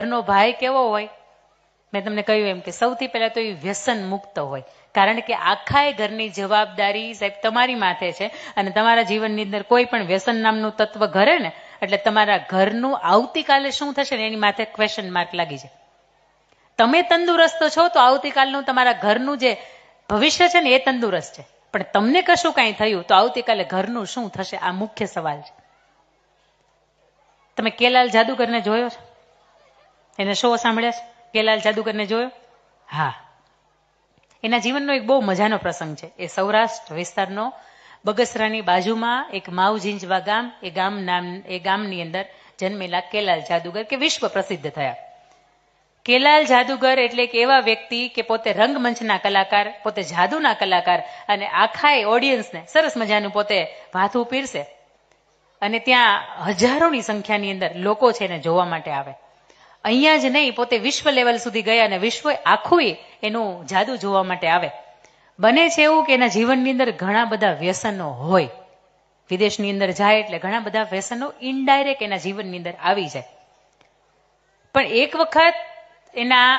ઘરનો ભાઈ કેવો હોય? મેં તમને કહ્યું એમ કે સૌથી પહેલા તો એ વ્યસન મુક્ત હોય, કારણ કે આખા ઘરની જવાબદારી સાહેબ તમારી માથે છે અને તમારા જીવનની અંદર કોઈ પણ વ્યસન નામનું તત્વ ઘરે ને એટલે તમારા ઘરનું આવતીકાલે શું થશે ને એની માથે ક્વેશ્ચન માર્ક લાગી જાય. તમે તંદુરસ્ત છો તો આવતીકાલનું તમારા ઘરનું જે ભવિષ્ય છે ને એ તંદુરસ્ત છે, પણ તમને કશું કાંઈ થયું તો આવતીકાલે ઘરનું શું થશે? આ મુખ્ય સવાલ છે. તમે કેલાલ જાદુગરને જોયો છે? એને શો સાંભળ્યા છે? કેલાલ જાદુગરને જોયો? હા, એના જીવનનો એક બહુ મજાનો પ્રસંગ છે. એ સૌરાષ્ટ્ર વિસ્તારનો બગસરાની બાજુમાં એક માવજીંજવા ગામ, એ ગામની અંદર જન્મેલા કેલાલ જાદુગર કે વિશ્વ પ્રસિદ્ધ થયા. કેલાલ જાદુગર એટલે એક એવા વ્યક્તિ કે પોતે રંગમંચના કલાકાર, પોતે જાદુના કલાકાર અને આખા ઓડિયન્સને સરસ મજાનું પોતે ભાથું પીરસે અને ત્યાં હજારોની સંખ્યાની અંદર લોકો છે એને જોવા માટે આવે. અહીંયા જ નહીં, પોતે વિશ્વ લેવલ સુધી ગયા અને વિશ્વ આખું એનું જાદુ જોવા માટે આવે. બને છે એવું કે એના જીવનની અંદર ઘણા બધા વ્યસનો હોય. વિદેશની અંદર જાય એટલે ઘણા બધા વ્યસનો ઇનડાયરેક્ટ એના જીવનની અંદર આવી જાય. પણ એક વખત એના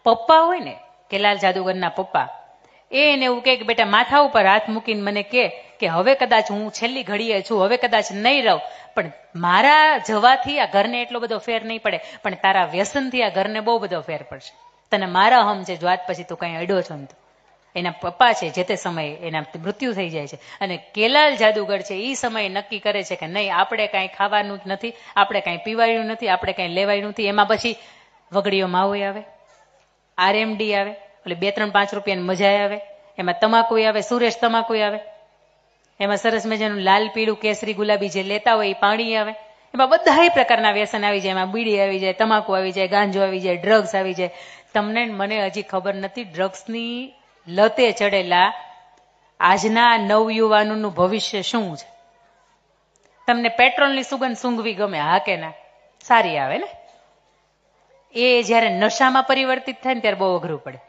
પપ્પા હોય ને, કેલાલ જાદુગરના પપ્પા, એને એવું કહે કે બેટા માથા ઉપર હાથ મૂકીને મને કે હવે કદાચ હું છેલ્લી ઘડીએ છું, હવે કદાચ નહીં રહું, પણ મારા જવાથી આ ઘરને એટલો બધો ફેર નહીં પડે, પણ તારા વ્યસનથી આ ઘરને બહુ બધો ફેર પડશે. તને મારા હમ છે, જો આજ પછી તું કઈ અડ્યો છો ને તો. એના પપ્પા છે જે તે સમયે એના મૃત્યુ થઈ જાય છે અને કેલાલ જાદુગર છે એ સમયે નક્કી કરે છે કે નહીં, આપણે કાંઈ ખાવાનું જ નથી, આપણે કાંઈ પીવાયું નથી, આપણે કાંઈ લેવાયું નથી. એમાં પછી વગડીઓ માવો આવે, આરએમડી આવે, એટલે 2-3-5 રૂપિયાની મજા આવે, એમાં તમાકુ આવે, સુરેશ તમાકુ આવે, એમાં સરસ મજાનું લાલ પીળું કેસરી ગુલાબી જે લેતા હોય એ પાણી આવે, એમાં બધા પ્રકારના વ્યસન આવી જાય. એમાં બીડી આવી જાય, તમાકુ આવી જાય, ગાંજો આવી જાય, ડ્રગ્સ આવી જાય. તમને મને હજી ખબર નથી ડ્રગ્સની લતે ચડેલા આજના નવયુવાનોનું ભવિષ્ય શું છે. તમને પેટ્રોલની સુગંધ સૂંઘવી ગમે? હા કે ના? સારી આવે ને. એ જયારે નશામાં પરિવર્તિત થાય ને ત્યારે બહુ અઘરું પડે.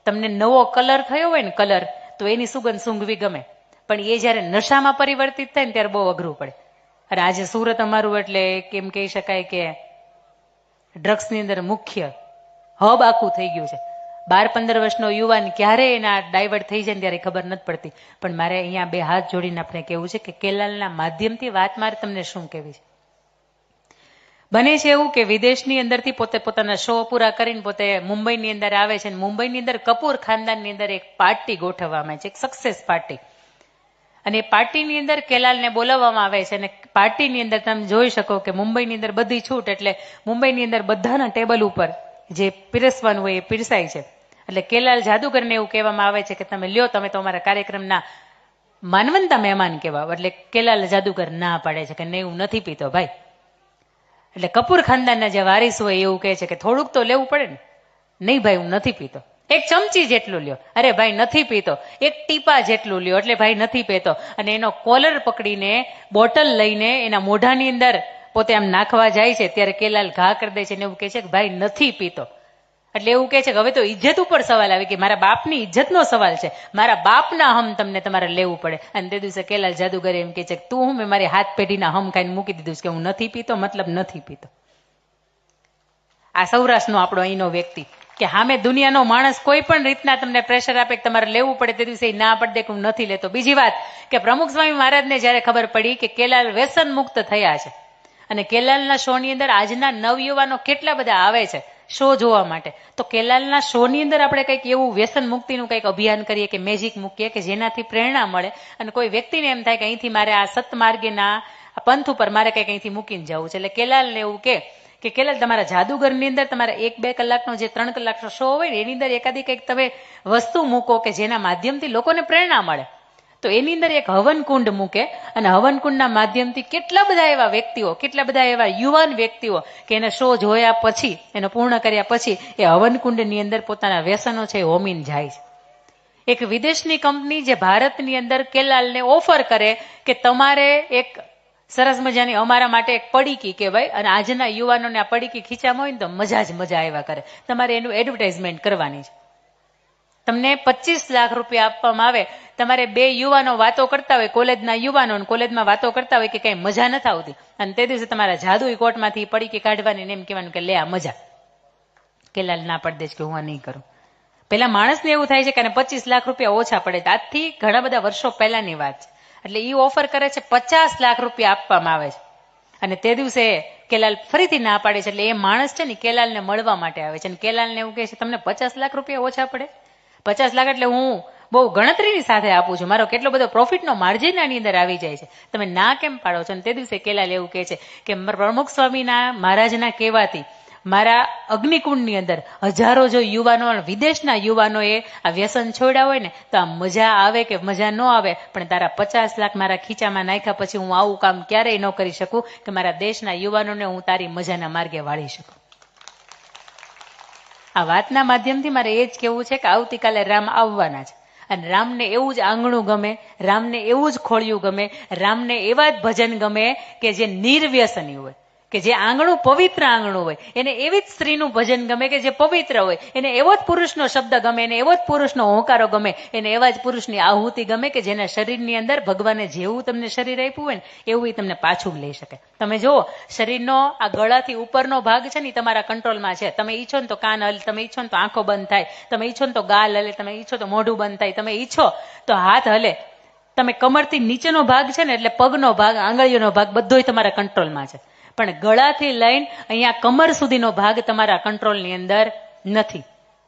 તમને નવો કલર થયો હોય ને કલર, તો એની સુગંધ સૂંઘવી ગમે, પણ એ જયારે નશામાં પરિવર્તિત થાય ને ત્યારે બહુ અઘરું પડે. અને આજે સુરત અમારું એટલે કેમ કહી શકાય કે ડ્રગ્સની અંદર મુખ્ય હબ આખું થઈ ગયું છે. 12-15 વર્ષનો યુવાન ક્યારે એના ડાયવર્ટ થઈ જાય ત્યારે ખબર નથી પડતી. પણ મારે અહીંયા 2 હાથ જોડીને આપણે કહેવું છે કે કેલાલના માધ્યમથી વાત મારે તમને શું કહેવી છે. બને છે એવું કે વિદેશની અંદરથી પોતે પોતાના શો પૂરા કરીને પોતે મુંબઈની અંદર આવે છે અને મુંબઈની અંદર કપૂર ખાનદાનની અંદર એક પાર્ટી ગોઠવવામાં છે, એક સક્સેસ પાર્ટી. અને એ પાર્ટીની અંદર કેલાલને બોલાવવામાં આવે છે અને પાર્ટીની અંદર તમે જોઈ શકો કે મુંબઈની અંદર બધી છૂટ, એટલે મુંબઈની અંદર બધાના ટેબલ ઉપર જે પીરસવાનું હોય એ પીરસાય છે. એટલે કેલાલ જાદુગરને એવું કહેવામાં આવે છે કે તમે લ્યો, તમે તો અમારા કાર્યક્રમના માનવંતા મહેમાન કહેવા. એટલે કેલાલ જાદુગર ના પાડે છે કે નહીં, હું નથી પીતો ભાઈ. એટલે કપૂર ખાનદાનના જે વારિસ હોય એવું કહે છે કે થોડુંક તો લેવું પડે ને. નહીં ભાઈ, હું નથી પીતો. 1 ચમચી જેટલું લ્યો. અરે ભાઈ નથી પીતો. 1 ટીપા જેટલું લ્યો. એટલે ભાઈ નથી પીતો. અને એનો કોલર પકડીને બોટલ લઈને એના મોઢાની અંદર પોતે આમ નાખવા જાય છે ત્યારે કેલાલ ઘા કરી દે છે ને એવું કહે છે કે ભાઈ નથી પીતો. એટલે એવું કહે છે કે હવે તો ઇજ્જત ઉપર સવાલ આવે કે મારા બાપની ઇજ્જતનો સવાલ છે, મારા બાપના હમ તમને તમારે લેવું પડે. અને તે દિવસે કેલાલ જાદુગર એમ કહે છે કે તું હું મેં મારી હાથ પેઢીના હમ ખાઈને મૂકી દીધું છે કે હું નથી પીતો, મતલબ નથી પીતો. આ સૌરાષ્ટ્રનો આપણો અહીંનો વ્યક્તિ કે સામે દુનિયાનો માણસ કોઈ પણ રીતના તમને પ્રેશર આપે કે તમારે લેવું પડે, તે દિવસે ના પડે કે હું નથી લેતો. બીજી વાત કે પ્રમુખ સ્વામી મહારાજને જયારે ખબર પડી કે કેલાલ વ્યસન મુક્ત થયા છે અને કેલાલના શોની અંદર આજના નવયુવાનો કેટલા બધા આવે છે શો જોવા માટે, તો કેલાલના શોની અંદર આપણે કંઈક એવું વ્યસન મુક્તિનું કંઈક અભિયાન કરીએ કે મેજિક મૂકીએ કે જેનાથી પ્રેરણા મળે અને કોઈ વ્યક્તિને એમ થાય કે અહીંથી મારે આ સતમાર્ગેના પંથ ઉપર મારે કંઈક અહીંથી મૂકીને જવું છે. એટલે કેલાલને એવું કે કેલાલ તમારા જાદુગરની અંદર તમારા 1-2 કલાકનો જે 3 કલાકનો શો હોય ને એની અંદર એકાદી કંઈક તમે વસ્તુ મૂકો કે જેના માધ્યમથી લોકોને પ્રેરણા મળે. તો એની અંદર એક હવનકુંડ મૂકે અને હવનકુંડના માધ્યમથી કેટલા બધા એવા વ્યક્તિઓ, કેટલા બધા એવા યુવાન વ્યક્તિઓ કે એને શો જોયા પછી, એનો પૂર્ણ કર્યા પછી એ હવનકુંડની અંદર પોતાના વ્યસનો છે એ હોમીને જાય છે. એક વિદેશની કંપની જે ભારતની અંદર કેલાલને ઓફર કરે કે તમારે એક સરસ મજાની અમારા માટે એક પડીકી કહેવાય અને આજના યુવાનોને આ પડીકી ખીચામાં હોય ને તો મજા જ મજા આવ્યા કરે, તમારે એનું એડવર્ટાઇઝમેન્ટ કરવાની છે. તમને 25 લાખ રૂપિયા આપવામાં આવે. તમારે 2 યુવાનો વાતો કરતા હોય, કોલેજના યુવાનો કોલેજમાં વાતો કરતા હોય કે કઈ મજા નથી આવતી અને તે દિવસે તમારા જાદુઈ કોટમાંથી પડીકી કાઢવાની ને એમ કહેવાનું કે લે આ મજા. કેલાલ ના પાડી દે છે કે હું આ નહીં કરું. પેલા માણસને એવું થાય છે કે 25 લાખ રૂપિયા ઓછા પડે. આજથી ઘણા બધા વર્ષો પહેલાની વાત છે. એટલે એ ઓફર કરે છે 50 લાખ રૂપિયા આપવામાં આવે છે. અને તે દિવસે કેલાલ ફરીથી ના પાડે છે. એટલે એ માણસ છે ને કેલાલને મળવા માટે આવે છે. અને કેલાલને એવું કહે છે તમને 50 લાખ રૂપિયા ઓછા પડે? 50 લાખ એટલે હું બહુ ગણતરીની સાથે આપું છું. મારો કેટલો બધો પ્રોફિટનો માર્જિન આની અંદર આવી જાય છે. તમે ના કેમ પાડો છો? અને તે દિવસે કેલાલ એવું કહે છે કે પ્રમુખ સ્વામીના મહારાજના કહેવાથી મારા અગ્નિકુંડની અંદર હજારો જો યુવાનો, વિદેશના યુવાનોએ આ વ્યસન છોડ્યા હોય ને તો આ મજા આવે કે મજા ન આવે, પણ તારા 50 લાખ મારા ખીચામાં નાખ્યા પછી હું આવું કામ ક્યારેય ન કરી શકું કે મારા દેશના યુવાનોને હું તારી મજાના માર્ગે વાળી શકું. આ વાતના માધ્યમથી મારે એ જ કહેવું છે કે આવતીકાલે રામ આવવાના છે. અને રામને એવું જ આંગણું ગમે, રામને એવું જ ખોળિયું ગમે, રામને એવા જ ભજન ગમે કે જે નિર્વ્યસની હોય, કે જે આંગણું પવિત્ર આંગણું હોય. એને એવી જ સ્ત્રીનું ભજન ગમે કે જે પવિત્ર હોય. એને એવો જ પુરુષનો શબ્દ ગમે, એને એવો જ પુરુષનો હોંકારો ગમે, એને એવા જ પુરુષની આહુતિ ગમે કે જેના શરીરની અંદર ભગવાને જેવું તમને શરીર આપ્યું હોય ને એવું એ તમને પાછું લઈ શકે. તમે જુઓ, શરીરનો આ ગળાથી ઉપરનો ભાગ છે ને તમારા કંટ્રોલમાં છે. તમે ઈચ્છો ને તો કાન હલે, તમે ઈચ્છો ને તો આંખો બંધ થાય, તમે ઈચ્છો ને તો ગાલ હલે, તમે ઈચ્છો તો મોઢું બંધ થાય, તમે ઈચ્છો તો હાથ હલે. તમે કમરથી નીચેનો ભાગ છે ને એટલે પગનો ભાગ, આંગળીઓનો ભાગ બધોય તમારા કંટ્રોલમાં છે. પણ ગળાથી લઈને અહીંયા કમર સુધીનો ભાગ તમારા કંટ્રોલની અંદર નથી.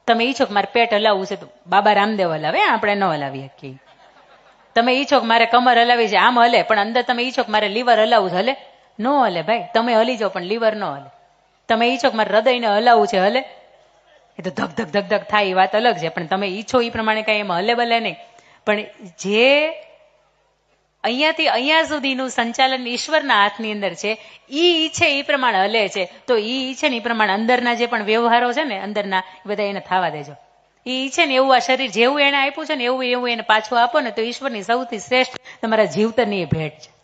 તમે ઈચ્છો કે મારે પેટ હલાવવું છે તો બાબા રામદેવ હલાવે, આપણે ન હલાવી શકીએ. તમે ઈચ્છો કે મારે કમર હલાવી છે, આમ હલે, પણ અંદર તમે ઈચ્છો કે મારે લીવર હલાવવું છે, હલે? ન હલે ભાઈ. તમે હલી જાઓ પણ લીવર ન હલે. તમે ઈચ્છો કે મારે હૃદયને હલાવવું છે, હલે? એ તો ધક ધક ધક ધક થાય, એ વાત અલગ છે. પણ તમે ઈચ્છો એ પ્રમાણે કઈ એમાં હલે બલે નહીં. પણ જે અહીંયાથી અહીંયા સુધીનું સંચાલન ઈશ્વરના હાથની અંદર છે. ઈ ઈચ્છે એ પ્રમાણે હલે છે. તો ઈ ઈચ્છે ને એ પ્રમાણે અંદરના જે પણ વ્યવહારો છે ને અંદરના, બધા એને થવા દેજો. ઈ ઈચ્છે ને એવું આ શરીર જેવું એને આપ્યું છે ને એવું એને પાછું આપો ને તો ઈશ્વરની સૌથી શ્રેષ્ઠ તમારા જીવતરની એ ભેટ છે.